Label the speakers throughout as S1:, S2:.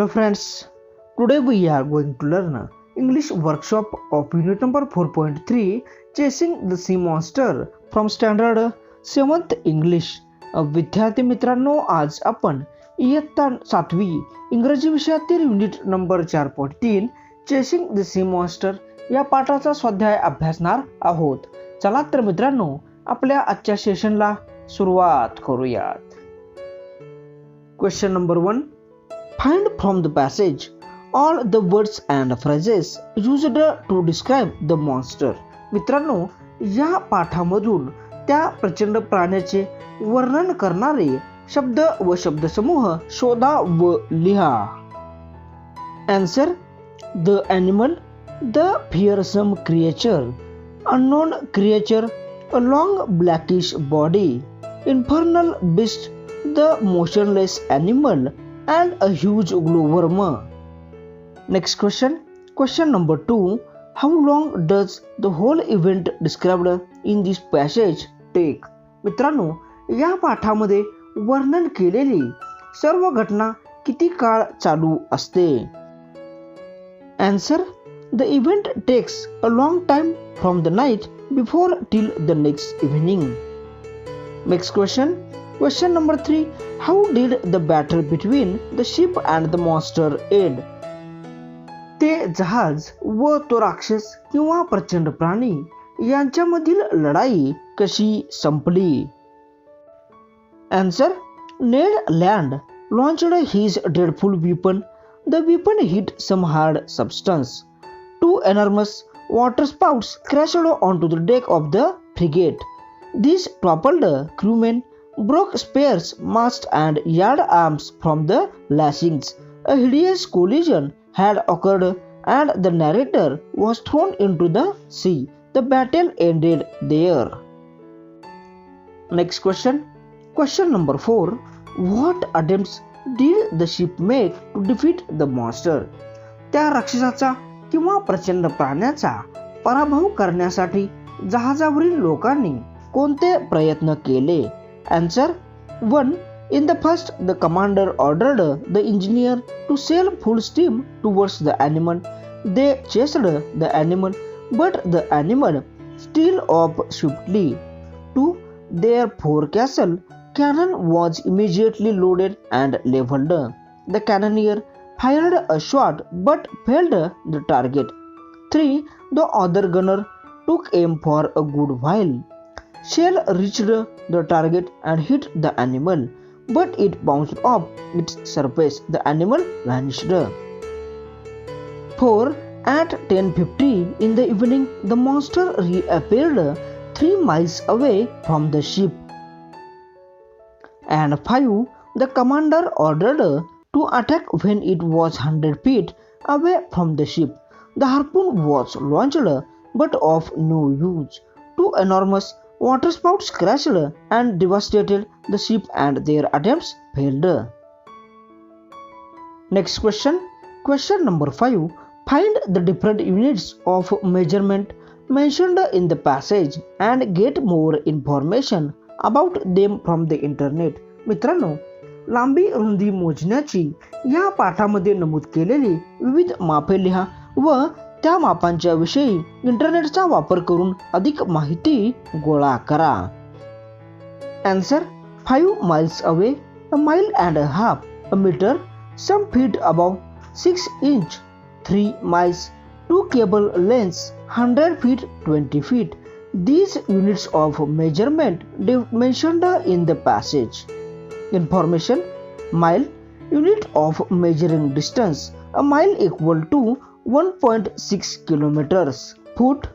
S1: Hello friends, today we are going to learn English workshop of unit number 4.3 Chasing the Sea Monster from Standard 7th English. विद्यार्थी मित्रांनो, आज आपण इयत्ता 7वी इंग्रजी विषयातील unit number 4.3 chasing the sea monster या पाठाचा स्वाध्याय अभ्यासणार आहोत. चला तर मित्रांनो, आपल्या आजच्या सेशनला सुरुवात करूयात. Question number 1. Find from the passage all the words and phrases used to describe the monster. मित्रांनो, या पाठामधून त्या प्रचंड प्राण्याचे वर्णन करणारे शब्द व शब्दसमूह शोधा व लिहा. Answer: the animal, the fearsome creature, unknown creature, a long blackish body, infernal beast, the motionless animal, and a huge glowworm. Next question. Question number 2. How long does the whole event described in this passage take? मित्रांनो, या पाठामध्ये वर्णन केलेली सर्व घटना किती काळ चालू असते? Answer: the event takes a long time from the night before till the next evening. Next question. Question number 3. How did the battle between the ship and the monster end? ते जहाज व तो राक्षस किंवा प्रचंड प्राणी यांच्यामधील लढाई कशी संपली? Answer: Ned Land launched his dreadful weapon. The weapon hit some hard substance. Two enormous waterspouts crashed onto the deck of the frigate. These toppled crewmen, broke spears, masts, and yard arms from the lashings. A hideous collision had occurred, and the narrator was thrown into the sea. The battle ended there. Next question. Question number 4. What attempts did the ship make to defeat the monster? त्या राक्षसाचा किंवा प्रचंड प्राण्याचा पराभव करण्यासाठी जहाजावरील लोकांनी कोणते प्रयत्न केले? Answer: 1. In the first, the commander ordered the engineer to sail full steam towards the animal. They chased the animal, but the animal still off swiftly. 2. Their forecastle cannon was immediately loaded and leveled. The cannoneer fired a shot but failed the target. 3. The other gunner took aim for a good while. Shell reached the target and hit the animal, but it bounced off its surface. The animal vanished. 4. At 10:50 in the evening, the monster reappeared 3 miles away from the ship. And 5. The commander ordered to attack when it was 100 feet away from the ship. The harpoon was launched, but of no use. 2 enormous waterspouts crashed and devastated the ship, and their attempts failed. Next question. Question number 5. Find the different units of measurement mentioned in the passage and get more information about them from the internet. मित्रांनो, लांबी रुंदी मोजण्याची या पाठामध्ये नमूद केलेली विविध मापे लिहा व त्या मापांच्या विषयी इंटरनेटचा वापर करून अधिक माहिती गोळा करा. Answer: 5 miles away, a mile and a half, a meter, some feet above, 6 inch, 3 miles, 2 cable lengths, 100 feet, 20 feet. These units of measurement mentioned in the passage. Information: mile, unit of measuring distance. A mile equal to 1.6 kilometers. Foot.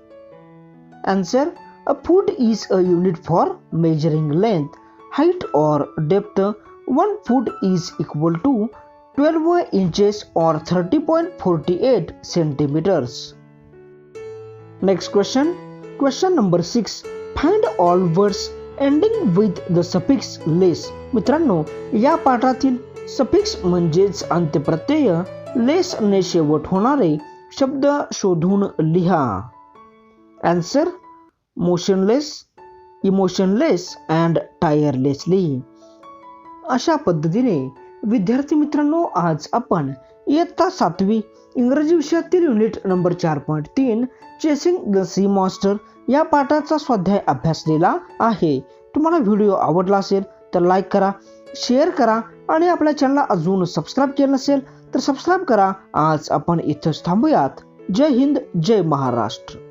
S1: Answer: a foot is a unit for measuring length. Height or depth. 1 foot is equal to 12 inches or 30.48 centimeters. Next question. Question number 6. Find all words ending with the suffix less. मित्रांनो, या पाठातील suffix म्हणजेच अंत्यप्रत्यय less ने शेवट होणारे शब्द शोधून लिहा. Answer: motionless, emotionless and tirelessly. अशा पद्धतीने विद्यार्थी मित्रांनो, आज आपण इयत्ता 7वी इंग्रजी विषयातील unit number 4.3 chasing the sea monster या पाठाचा स्वाध्याय अभ्यासलेला आहे. तुम्हाला व्हिडिओ आवडला असेल तर लाईक करा, शेअर करा आणि आपल्या चॅनलला अजून सबस्क्राईब केलं नसेल तर सबस्क्राईब करा. आज आपण इथंच थांबूयात. जय हिंद, जय महाराष्ट्र.